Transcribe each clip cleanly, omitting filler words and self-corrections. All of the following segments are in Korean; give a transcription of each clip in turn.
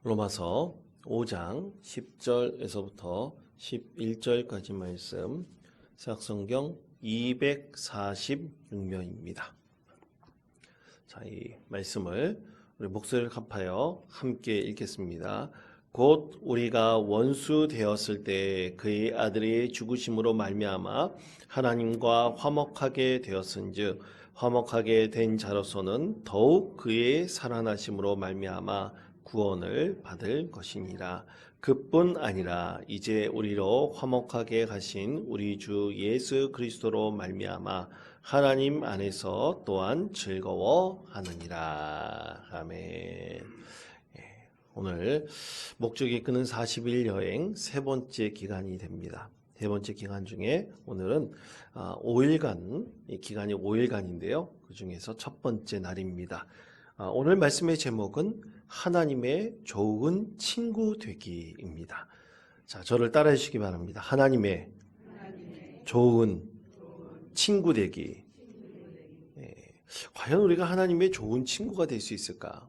로마서 5장 10절에서부터 11절까지 말씀, 사역성경 246면입니다. 자, 이 말씀을 우리 목소리를 합하여 함께 읽겠습니다. 곧 우리가 원수 되었을 때 그의 아들의 죽으심으로 말미암아 하나님과 화목하게 되었은즉 화목하게 된 자로서는 더욱 그의 살아나심으로 말미암아 구원을 받을 것이니라. 그뿐 아니라 이제 우리로 화목하게 하신 우리 주 예수 그리스도로 말미암아 하나님 안에서 또한 즐거워하느니라. 아멘. 오늘 목적이 이끄는 40일 여행 세 번째 기간이 됩니다. 세 번째 기간 중에 오늘은 5일간, 이 기간이 5일간인데요. 그 중에서 첫 번째 날입니다. 오늘 말씀의 제목은 하나님의 좋은 친구 되기입니다. 자, 저를 따라해 주시기 바랍니다. 하나님의 좋은 친구 되기. 과연 우리가 하나님의 좋은 친구가 될 수 있을까?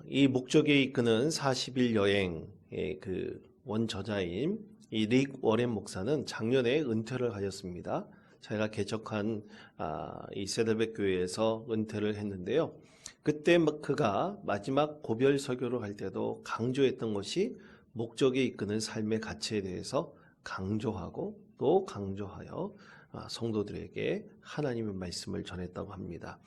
이 목적에 이끄는 40일 여행의 그 원저자인 이 릭 워렌 목사는 작년에 은퇴를 하셨습니다. 자기가 개척한 이 세델백 교회에서 은퇴를 했는데요. 그때 그가 마지막 고별 설교를 할 때도 강조했던 것이 목적에 이끄는 삶의 가치에 대해서 강조하고 또 강조하여 성도들에게 하나님의 말씀을 전했다고 합니다.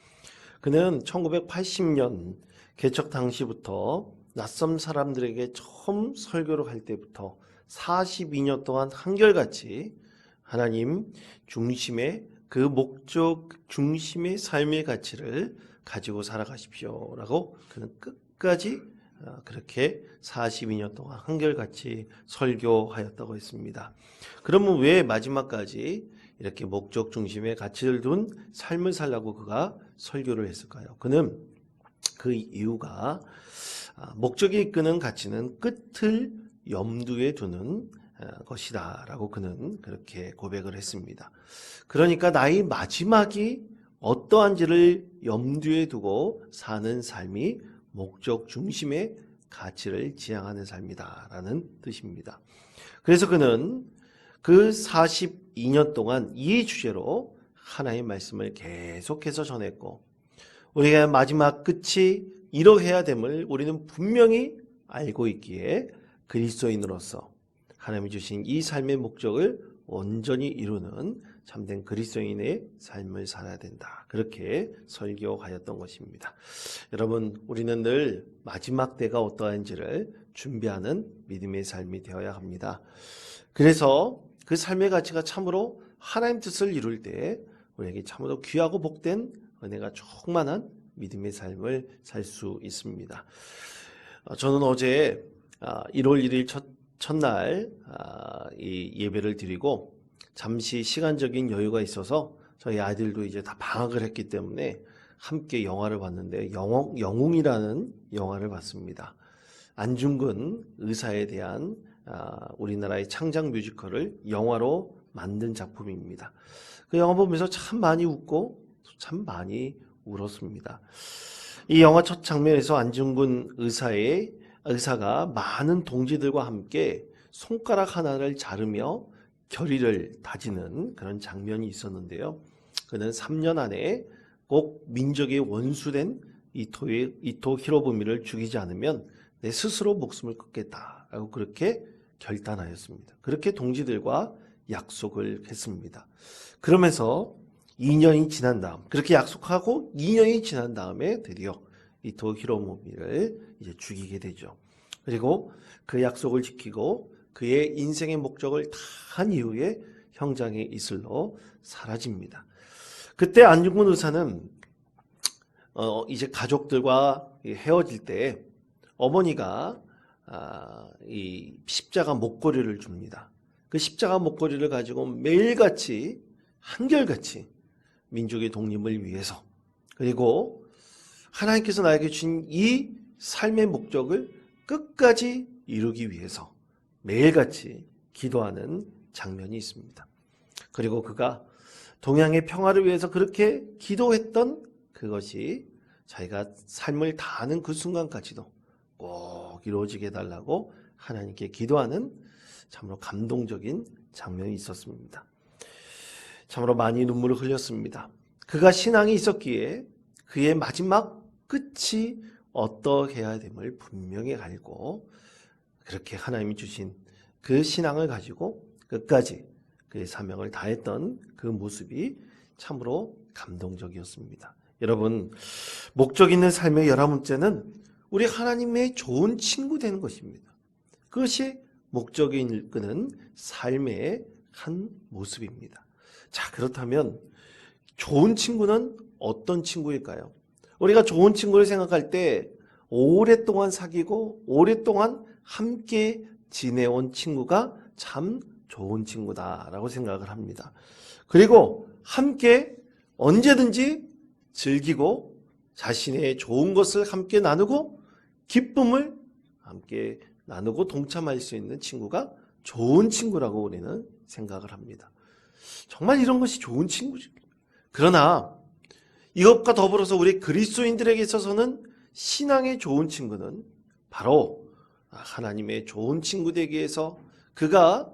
그는 1980년 개척 당시부터 낯선 사람들에게 처음 설교를 할 때부터 42년 동안 한결같이 하나님 중심의 그 목적 중심의 삶의 가치를 가지고 살아가십시오 라고 그는 끝까지 그렇게 42년 동안 한결같이 설교하였다고 했습니다. 그러면 왜 마지막까지 이렇게 목적 중심의 가치를 둔 삶을 살라고 그가 설교를 했을까요? 그는 그 이유가 목적이 이끄는 가치는 끝을 염두에 두는 것이다 라고 그는 그렇게 고백을 했습니다. 그러니까 나의 마지막이 어떠한지를 염두에 두고 사는 삶이 목적 중심의 가치를 지향하는 삶이다 라는 뜻입니다. 그래서 그는 그 42년 동안 이 주제로 하나님의 말씀을 계속해서 전했고 우리가 마지막 끝이 이러해야 됨을 우리는 분명히 알고 있기에 그리스도인으로서 하나님이 주신 이 삶의 목적을 온전히 이루는 참된 그리스도인의 삶을 살아야 된다. 그렇게 설교하였던 것입니다. 여러분, 우리는 늘 마지막 때가 어떠한지를 준비하는 믿음의 삶이 되어야 합니다. 그래서 그 삶의 가치가 참으로 하나님 뜻을 이룰 때 우리에게 참으로 귀하고 복된 은혜가 충만한 믿음의 삶을 살 수 있습니다. 저는 어제 1월 1일 첫날 이 예배를 드리고 잠시 시간적인 여유가 있어서 저희 아이들도 이제 다 방학을 했기 때문에 함께 영화를 봤는데 영웅이라는 영화를 봤습니다. 안중근 의사에 대한 우리나라의 창작 뮤지컬을 영화로 만든 작품입니다. 그 영화 보면서 참 많이 웃고 참 많이 울었습니다. 이 영화 첫 장면에서 안중근 의사가 많은 동지들과 함께 손가락 하나를 자르며 결의를 다지는 그런 장면이 있었는데요. 그는 3년 안에 꼭 민족의 원수된 이토 히로부미를 죽이지 않으면 내 스스로 목숨을 끊겠다라고 그렇게 결단하였습니다. 그렇게 동지들과 약속을 했습니다. 그러면서 2년이 지난 다음, 그렇게 약속하고 2년이 지난 다음에 드디어 이토 히로부미를 이제 죽이게 되죠. 그리고 그 약속을 지키고 그의 인생의 목적을 다 한 이후에 형장의 이슬로 사라집니다. 그때 안중근 의사는 이제 가족들과 헤어질 때 어머니가 이 십자가 목걸이를 줍니다. 그 십자가 목걸이를 가지고 매일같이 한결같이 민족의 독립을 위해서 그리고 하나님께서 나에게 주신 이 삶의 목적을 끝까지 이루기 위해서 매일같이 기도하는 장면이 있습니다. 그리고 그가 동양의 평화를 위해서 그렇게 기도했던 그것이 자기가 삶을 다하는 그 순간까지도 꼭 이루어지게 해달라고 하나님께 기도하는 참으로 감동적인 장면이 있었습니다. 참으로 많이 눈물을 흘렸습니다. 그가 신앙이 있었기에 그의 마지막 끝이 어떠해야 됨을 분명히 알고 그렇게 하나님이 주신 그 신앙을 가지고 끝까지 그의 사명을 다했던 그 모습이 참으로 감동적이었습니다. 여러분, 목적 있는 삶의 11번째는 우리 하나님의 좋은 친구 되는 것입니다. 그것이 목적이 이끄는 삶의 한 모습입니다. 자, 그렇다면 좋은 친구는 어떤 친구일까요? 우리가 좋은 친구를 생각할 때 오랫동안 사귀고 오랫동안 함께 지내온 친구가 참 좋은 친구다라고 생각을 합니다. 그리고 함께 언제든지 즐기고 자신의 좋은 것을 함께 나누고 기쁨을 함께 나누고 동참할 수 있는 친구가 좋은 친구라고 우리는 생각을 합니다. 정말 이런 것이 좋은 친구죠. 그러나 이것과 더불어서 우리 그리스도인들에게 있어서는 신앙의 좋은 친구는 바로 하나님의 좋은 친구 되기 위해서 그가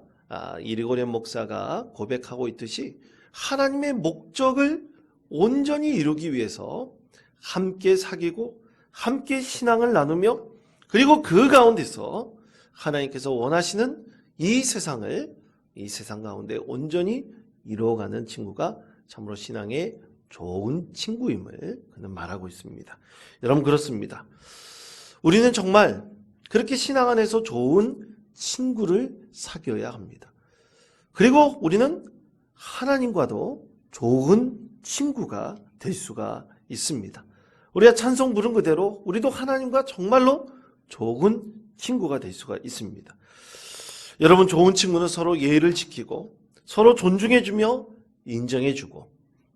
이리고렌 목사가 고백하고 있듯이 하나님의 목적을 온전히 이루기 위해서 함께 사귀고 함께 신앙을 나누며 그리고 그 가운데서 하나님께서 원하시는 이 세상 가운데 온전히 이루어가는 친구가 참으로 신앙의 좋은 친구임을 그는 말하고 있습니다. 여러분, 그렇습니다. 우리는 정말 그렇게 신앙 안에서 좋은 친구를 사귀어야 합니다. 그리고 우리는 하나님과도 좋은 친구가 될 수가 있습니다. 우리가 찬송 부른 그대로 우리도 하나님과 정말로 좋은 친구가 될 수가 있습니다. 여러분, 좋은 친구는 서로 예의를 지키고 서로 존중해주며 인정해주고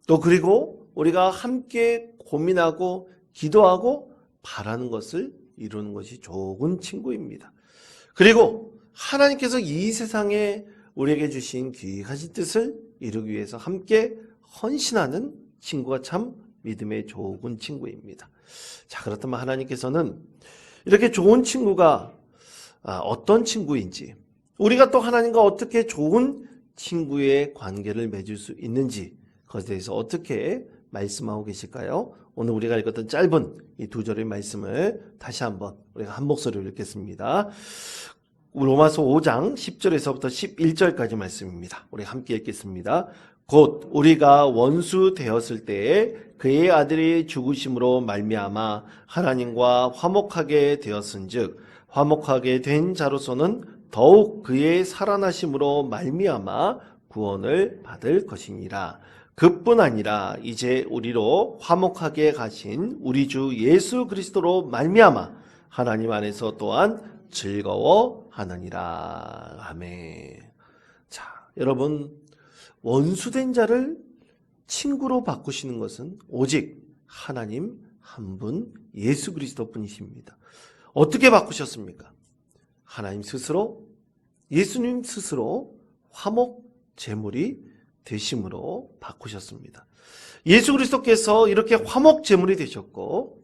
또 그리고 우리가 함께 고민하고 기도하고 바라는 것을 이루는 것이 좋은 친구입니다. 그리고 하나님께서 이 세상에 우리에게 주신 귀하신 뜻을 이루기 위해서 함께 헌신하는 친구가 참 믿음의 좋은 친구입니다. 자, 그렇다면 하나님께서는 이렇게 좋은 친구가 어떤 친구인지 우리가 또 하나님과 어떻게 좋은 친구의 관계를 맺을 수 있는지 그것에 대해서 어떻게 말씀하고 계실까요? 오늘 우리가 읽었던 짧은 이 2절의 말씀을 다시 한번 우리가 한 목소리로 읽겠습니다. 로마서 5장 10절에서부터 11절까지 말씀입니다. 우리 함께 읽겠습니다. 곧 우리가 원수 되었을 때에 그의 아들이 죽으심으로 말미암아 하나님과 화목하게 되었은즉 화목하게 된 자로서는 더욱 그의 살아나심으로 말미암아 구원을 받을 것이니라. 그뿐 아니라 이제 우리로 화목하게 가신 우리 주 예수 그리스도로 말미암아 하나님 안에서 또한 즐거워하느니라. 아멘. 자, 여러분, 원수된 자를 친구로 바꾸시는 것은 오직 하나님 한 분 예수 그리스도 뿐이십니다. 어떻게 바꾸셨습니까? 하나님 스스로, 예수님 스스로 화목 제물이 되심으로 바꾸셨습니다. 예수 그리스도께서 이렇게 화목 제물이 되셨고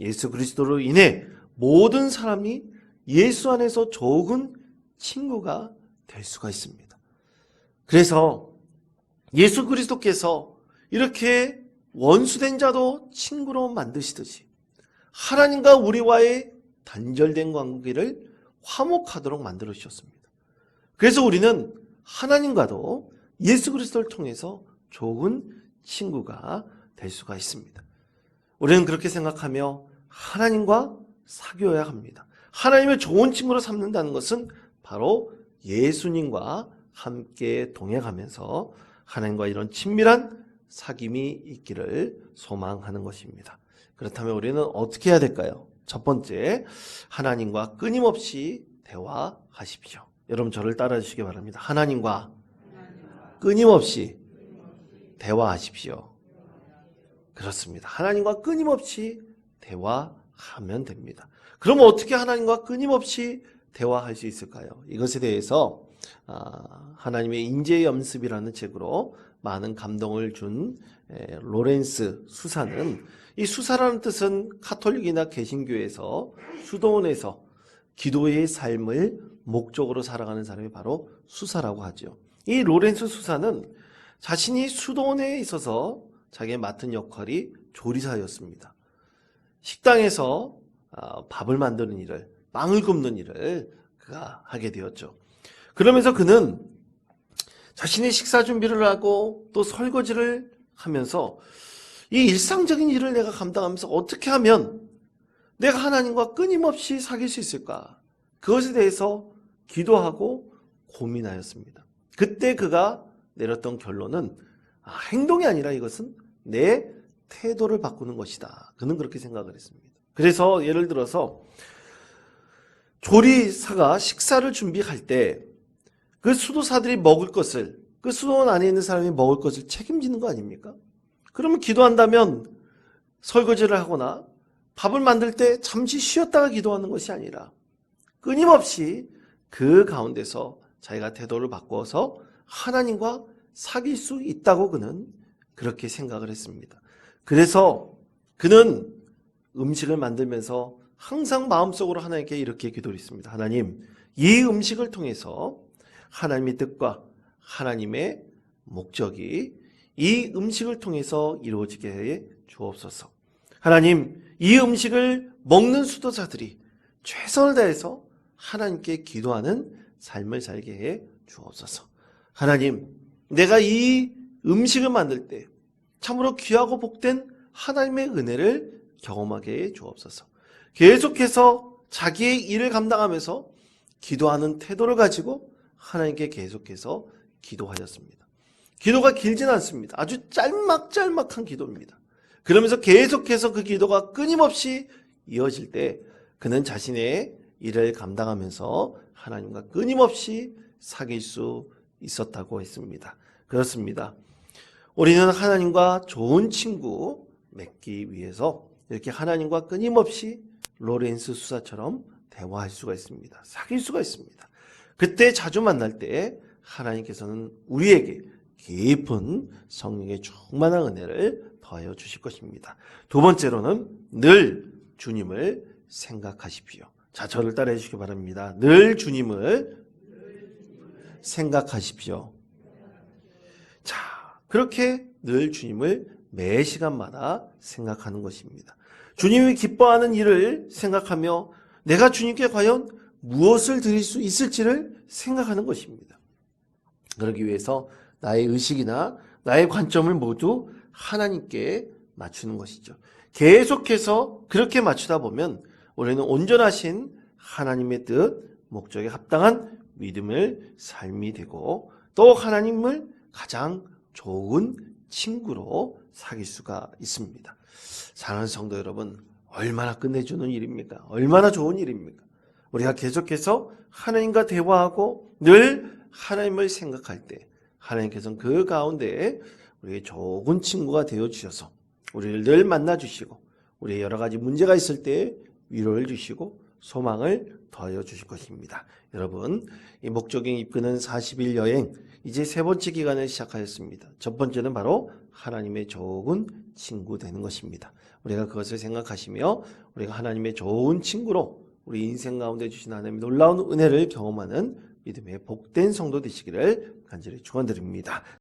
예수 그리스도로 인해 모든 사람이 예수 안에서 좋은 친구가 될 수가 있습니다. 그래서 예수 그리스도께서 이렇게 원수된 자도 친구로 만드시듯이 하나님과 우리와의 단절된 관계를 화목하도록 만들어 주셨습니다. 그래서 우리는 하나님과도 예수 그리스도를 통해서 좋은 친구가 될 수가 있습니다. 우리는 그렇게 생각하며 하나님과 사귀어야 합니다. 하나님의 좋은 친구로 삼는다는 것은 바로 예수님과 함께 동행하면서 하나님과 이런 친밀한 사귐이 있기를 소망하는 것입니다. 그렇다면 우리는 어떻게 해야 될까요? 첫 번째, 하나님과 끊임없이 대화하십시오. 여러분, 저를 따라 주시기 바랍니다. 하나님과 끊임없이 대화하십시오. 그렇습니다. 하나님과 끊임없이 대화하면 됩니다. 그럼 어떻게 하나님과 끊임없이 대화할 수 있을까요? 이것에 대해서 하나님의 인재 연습이라는 책으로 많은 감동을 준 로렌스 수사는, 이 수사라는 뜻은 가톨릭이나 개신교에서 수도원에서 기도의 삶을 목적으로 살아가는 사람이 바로 수사라고 하죠. 이 로렌스 수사는 자신이 수도원에 있어서 자기가 맡은 역할이 조리사였습니다. 식당에서 밥을 만드는 일을, 빵을 굽는 일을 그가 하게 되었죠. 그러면서 그는 자신의 식사 준비를 하고 또 설거지를 하면서 이 일상적인 일을 내가 감당하면서 어떻게 하면 내가 하나님과 끊임없이 사귈 수 있을까? 그것에 대해서 기도하고 고민하였습니다. 그때 그가 내렸던 결론은 행동이 아니라 이것은 내 태도를 바꾸는 것이다. 그는 그렇게 생각을 했습니다. 그래서 예를 들어서 조리사가 식사를 준비할 때 그 수도사들이 먹을 것을, 그 수도원 안에 있는 사람이 먹을 것을 책임지는 거 아닙니까? 그러면 기도한다면 설거지를 하거나 밥을 만들 때 잠시 쉬었다가 기도하는 것이 아니라 끊임없이 그 가운데서 자기가 태도를 바꿔서 하나님과 사귈 수 있다고 그는 그렇게 생각을 했습니다. 그래서 그는 음식을 만들면서 항상 마음속으로 하나님께 이렇게 기도를 했습니다. 하나님, 이 음식을 통해서 하나님의 뜻과 하나님의 목적이 이 음식을 통해서 이루어지게 해 주옵소서. 하나님, 이 음식을 먹는 수도자들이 최선을 다해서 하나님께 기도하는 삶을 살게 해 주옵소서. 하나님, 내가 이 음식을 만들 때 참으로 귀하고 복된 하나님의 은혜를 경험하게 해 주옵소서. 계속해서 자기의 일을 감당하면서 기도하는 태도를 가지고 하나님께 계속해서 기도하였습니다. 기도가 길진 않습니다. 아주 짤막짤막한 기도입니다. 그러면서 계속해서 그 기도가 끊임없이 이어질 때 그는 자신의 일을 감당하면서 하나님과 끊임없이 사귈 수 있었다고 했습니다. 그렇습니다. 우리는 하나님과 좋은 친구 맺기 위해서 이렇게 하나님과 끊임없이 로렌스 수사처럼 대화할 수가 있습니다. 사귈 수가 있습니다. 그때 자주 만날 때 하나님께서는 우리에게 깊은 성령의 충만한 은혜를 더하여 주실 것입니다. 두 번째로는 늘 주님을 생각하십시오. 자, 저를 따라해 주시기 바랍니다. 늘 주님을 생각하십시오. 자, 그렇게 늘 주님을 매 시간마다 생각하는 것입니다. 주님이 기뻐하는 일을 생각하며 내가 주님께 과연 무엇을 드릴 수 있을지를 생각하는 것입니다. 그러기 위해서 나의 의식이나 나의 관점을 모두 하나님께 맞추는 것이죠. 계속해서 그렇게 맞추다 보면 우리는 온전하신 하나님의 뜻, 목적에 합당한 믿음을 삶이 되고 또 하나님을 가장 좋은 친구로 사귈 수가 있습니다. 사랑하는 성도 여러분, 얼마나 끝내주는 일입니까? 얼마나 좋은 일입니까? 우리가 계속해서 하나님과 대화하고 늘 하나님을 생각할 때 하나님께서는 그 가운데 우리의 좋은 친구가 되어주셔서 우리를 늘 만나주시고 우리의 여러 가지 문제가 있을 때 위로를 주시고 소망을 더하여 주실 것입니다. 여러분, 이 목적행 이끄는 40일 여행 이제 세 번째 기간을 시작하였습니다. 첫 번째는 바로 하나님의 좋은 친구 되는 것입니다. 우리가 그것을 생각하시며 우리가 하나님의 좋은 친구로 우리 인생 가운데 주신 하나님의 놀라운 은혜를 경험하는 믿음의 복된 성도 되시기를 간절히 축원드립니다.